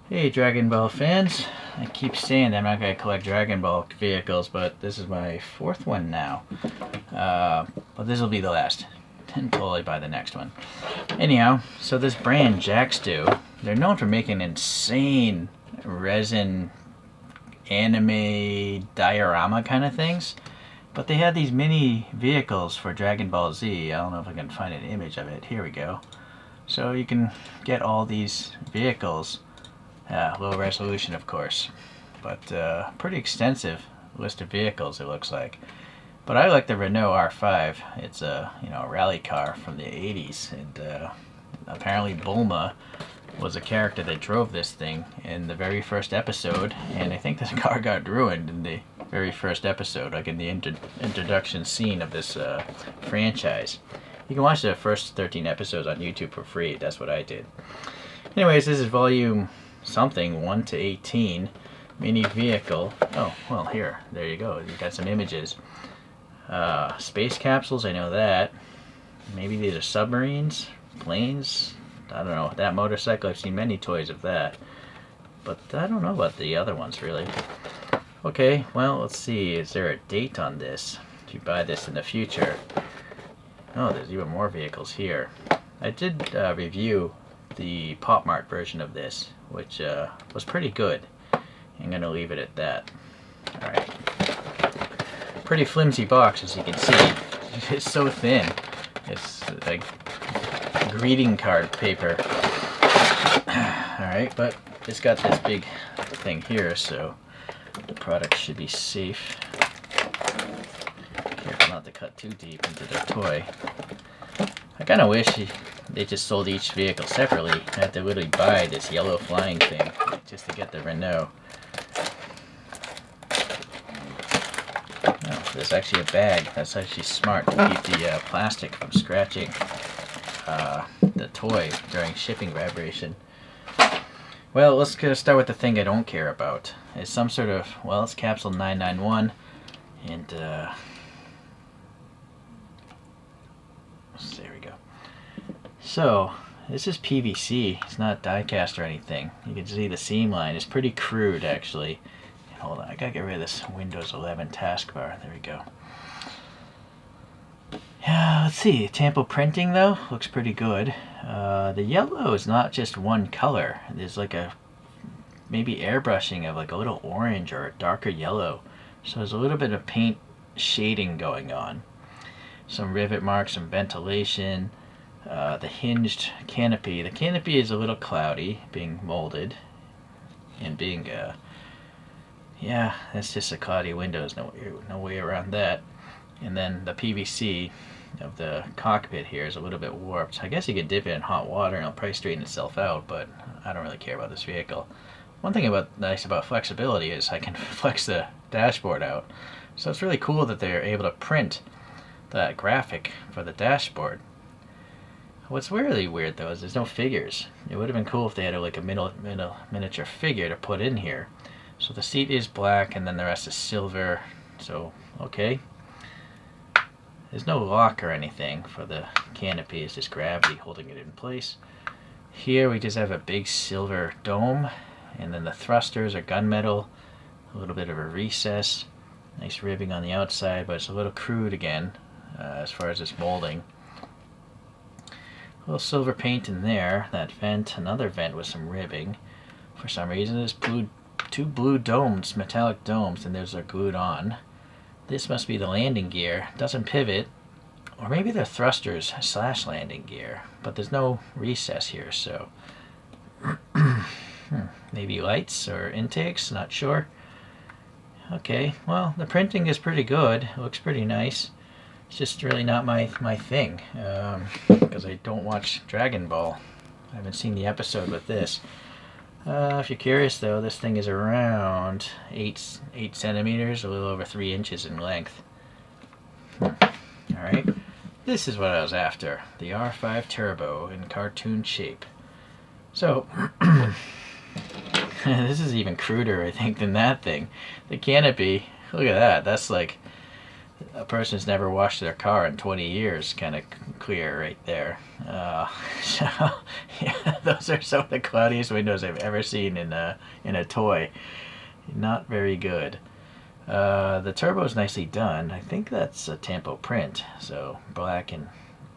Hey Dragon Ball fans, I keep saying that I'm not going to collect Dragon Ball vehicles, but this is my fourth one now. But this will be the last until I buy the next one. Anyhow, so this brand JacksDo, they're known for making insane resin anime diorama kind of things. But they had these mini vehicles for Dragon Ball Z. I don't know if I can find an image of it. Here we go. So you can get all these vehicles. Low resolution, of course, but pretty extensive list of vehicles, it looks like. But I like the Renault R5. It's a rally car from the 80s, and apparently Bulma was a character that drove this thing in the very first episode, and I think this car got ruined in the very first episode, like in the introduction scene of this franchise. You can watch the first 13 episodes on YouTube for free. That's what I did. Anyways, this is volume something 1 to 18 mini vehicle. Oh, well, there you go. You got some images. Space capsules, I know that. Maybe these are submarines, planes. I don't know. That motorcycle, I've seen many toys of that, but I don't know about the other ones really. Okay, well, let's see. Is there a date on this? If you buy this in the future. Oh, there's even more vehicles here. I did review the Pop Mart version of this, which was pretty good. I'm gonna leave it at that. Alright. Pretty flimsy box, as you can see. It's so thin. It's like greeting card paper. Alright, but it's got this big thing here, so the product should be safe. Careful not to cut too deep into the toy. I kind of wish they just sold each vehicle separately. I had to literally buy this yellow flying thing just to get the Renault. Oh, there's actually a bag. That's actually smart to keep the plastic from scratching the toy during shipping vibration. Well, let's start with the thing I don't care about. It's some sort of, well, it's Capsule 991, and there we go. So, this is PVC. It's not die-cast or anything. You can see the seam line is pretty crude, actually. Hold on, I gotta get rid of this Windows 11 taskbar. There we go. Yeah, let's see. Tampo printing, though, looks pretty good. The yellow is not just one color. There's like a maybe airbrushing of like a little orange or a darker yellow. So there's a little bit of paint shading going on. Some rivet marks, some ventilation. The hinged canopy. The canopy is a little cloudy, being molded, and being yeah, that's just a cloudy windows. No way around that. And then the PVC of the cockpit here is a little bit warped. I guess you could dip it in hot water and it'll probably straighten itself out, but I don't really care about this vehicle. One thing nice about flexibility is I can flex the dashboard out. So it's really cool that they're able to print that graphic for the dashboard. What's really weird though is there's no figures. It would have been cool if they had like a miniature figure to put in here. So the seat is black and then the rest is silver. So, okay. There's no lock or anything for the canopy. It's just gravity holding it in place. Here we just have a big silver dome, and then the thrusters are gunmetal. A little bit of a recess. Nice ribbing on the outside, but it's a little crude again as far as its molding. A little silver paint in there. That vent, another vent with some ribbing. For some reason, there's two blue domes, metallic domes, and those are glued on. This must be the landing gear. It doesn't pivot. Or maybe they're thrusters / landing gear. But there's no recess here, so maybe lights or intakes, not sure. Okay, well, the printing is pretty good. It looks pretty nice. It's just really not my thing, because I don't watch Dragon Ball. I haven't seen the episode with this. If you're curious though, this thing is around 8 centimeters, a little over 3 inches in length. Alright, this is what I was after. The R5 Turbo in cartoon shape. So, this is even cruder, I think, than that thing. The canopy, look at that. That's like a person's never washed their car in 20 years kind of clear right there. So yeah, those are some of the cloudiest windows I've ever seen in a toy. Not very good. The turbo is nicely done. I think that's a Tampo print, so black and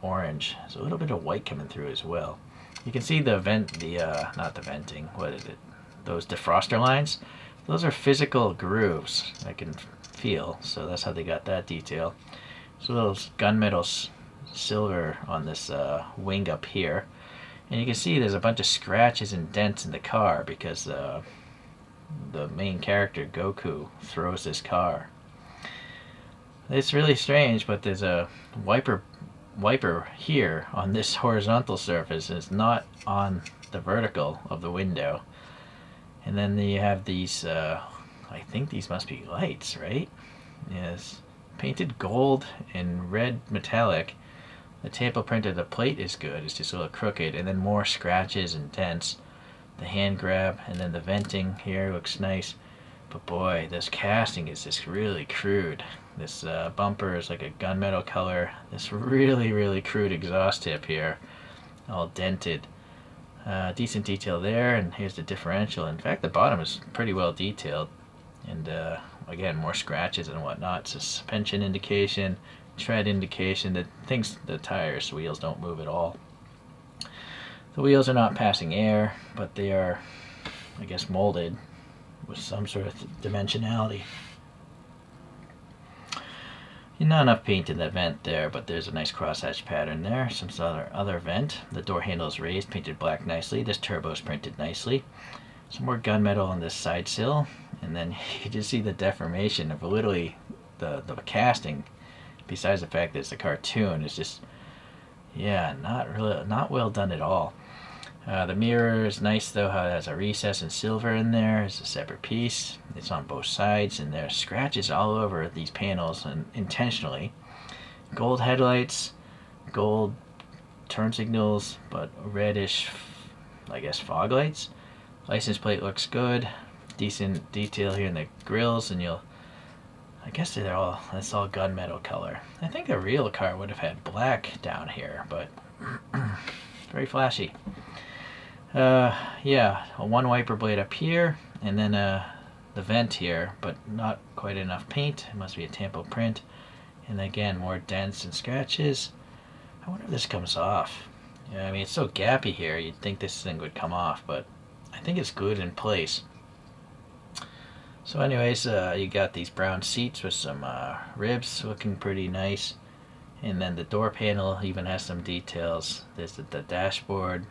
orange. There's a little bit of white coming through as well. You can see the not the venting, what is it? Those defroster lines. Those are physical grooves I can feel, so that's how they got that detail. So little gunmetal silver on this wing up here. And you can see there's a bunch of scratches and dents in the car because the main character, Goku, throws this car. It's really strange, but there's a wiper here on this horizontal surface, and it's not on the vertical of the window. And then you have these, I think these must be lights, right? Yes. Painted gold and red metallic. The Tampo print of the plate is good, it's just a little crooked, and then more scratches and dents. The hand grab, and then the venting here looks nice. But boy, this casting is just really crude. This bumper is like a gunmetal color. This really, really crude exhaust tip here, all dented. Decent detail there, and here's the differential. In fact, the bottom is pretty well detailed. And again, more scratches and whatnot. Suspension indication, tread indication, that the tires, wheels don't move at all. The wheels are not passing air, but they are, I guess, molded with some sort of dimensionality. Not enough paint in the vent there, but there's a nice crosshatch pattern there. Some other vent. The door handle is raised, painted black nicely. This turbo is printed nicely. Some more gunmetal on this side sill, and then you can just see the deformation of literally the casting. Besides the fact that it's a cartoon, it's just, yeah, not well done at all. The mirror is nice though, how it has a recess and silver in there. It's a separate piece. It's on both sides, and there's scratches all over these panels, and intentionally. Gold headlights, gold turn signals, but reddish, I guess, fog lights. License plate looks good. Decent detail here in the grills, and I guess that's all gunmetal color. I think a real car would have had black down here, but very flashy. Yeah, one wiper blade up here, and then the vent here, but not quite enough paint. It must be a Tampo print. And again, more dents and scratches. I wonder if this comes off. Yeah, I mean, it's so gappy here, you'd think this thing would come off, but I think it's glued in place. So anyways, you got these brown seats with some ribs looking pretty nice. And then the door panel even has some details. There's the dashboard,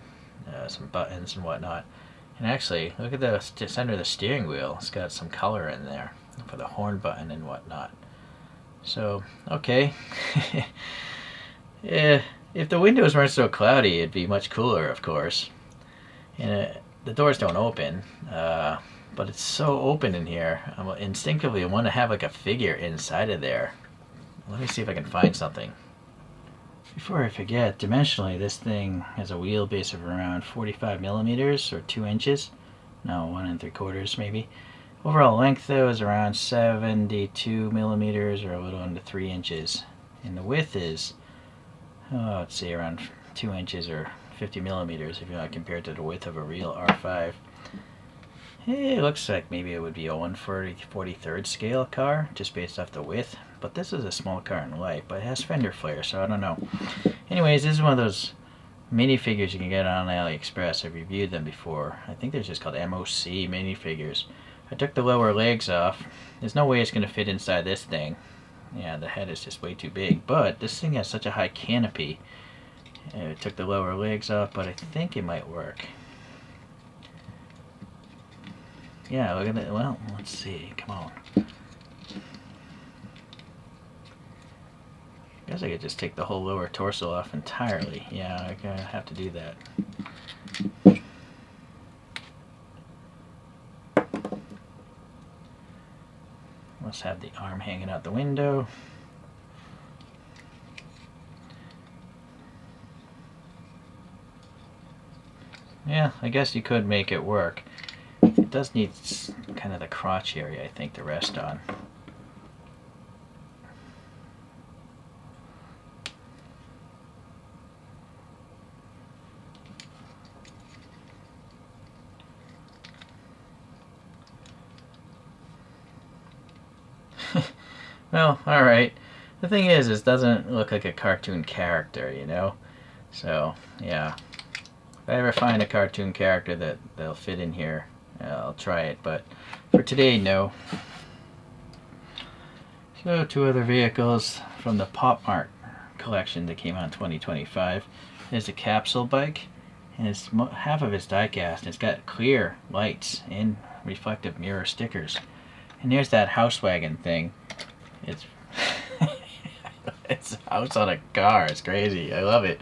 some buttons and whatnot. And actually, look at the center of the steering wheel. It's got some color in there for the horn button and whatnot. So, okay. Yeah, if the windows weren't so cloudy, it'd be much cooler, of course. And the doors don't open, but it's so open in here. Instinctively, I want to have like a figure inside of there. Let me see if I can find something. Before I forget, dimensionally, this thing has a wheelbase of around 45 millimeters or 2 inches. No, 1 3/4 maybe. Overall length, though, is around 72 millimeters or a little under 3 inches. And the width is, let's see, around 2 inches or 50 millimeters if you want to compare it to the width of a real R5. It looks like maybe it would be a 1/43 scale car, just based off the width. But this is a small car in life, but it has fender flare, so I don't know. Anyways, this is one of those minifigures you can get on AliExpress. I've reviewed them before. I think they're just called MOC minifigures. I took the lower legs off. There's no way it's going to fit inside this thing. Yeah, the head is just way too big. But this thing has such a high canopy. I took the lower legs off, but I think it might work. Yeah, look at that. Well, let's see. Come on. I guess I could just take the whole lower torso off entirely. Yeah, I'm gonna have to do that. Let's have the arm hanging out the window. Yeah, I guess you could make it work. It does need kind of the crotch area, I think, to rest on. Well, alright. The thing is, it doesn't look like a cartoon character, you know? So, yeah. If I ever find a cartoon character that'll fit in here, I'll try it. But for today, no. So, two other vehicles from the Pop Mart collection that came out in 2025. There's a Capsule bike, and it's half of it's die-cast. It's got clear lights and reflective mirror stickers. And there's that house wagon thing. It's it's a house on a car. It's crazy. I love it.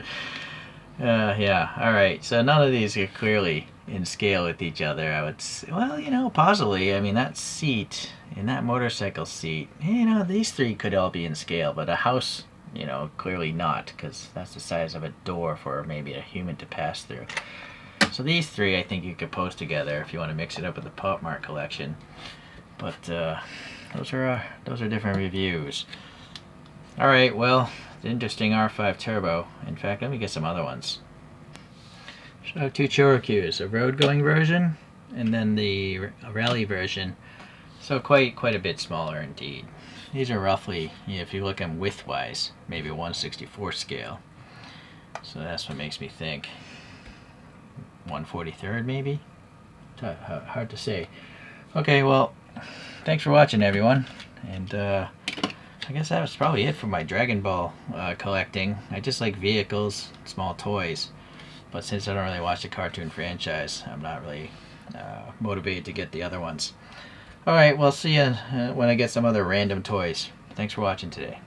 Yeah. All right. So none of these are clearly in scale with each other. I would say, well, you know, possibly. I mean, that seat and that motorcycle seat. You know, these three could all be in scale, but a house, you know, clearly not, because that's the size of a door for maybe a human to pass through. So these three, I think you could post together if you want to mix it up with the Pop Mart collection. But those are different reviews. All right, well, the interesting R5 Turbo. In fact, let me get some other ones. So two Chorokus, a road-going version, and then the rally version. So quite a bit smaller indeed. These are roughly, if you look at them width-wise, maybe a 1/64 scale. So that's what makes me think 1/43rd maybe? Hard to say. Okay, well, thanks for watching, everyone. And I guess that was probably it for my Dragon Ball collecting. I just like vehicles, small toys. But since I don't really watch the cartoon franchise, I'm not really motivated to get the other ones. Alright, well, see ya when I get some other random toys. Thanks for watching today.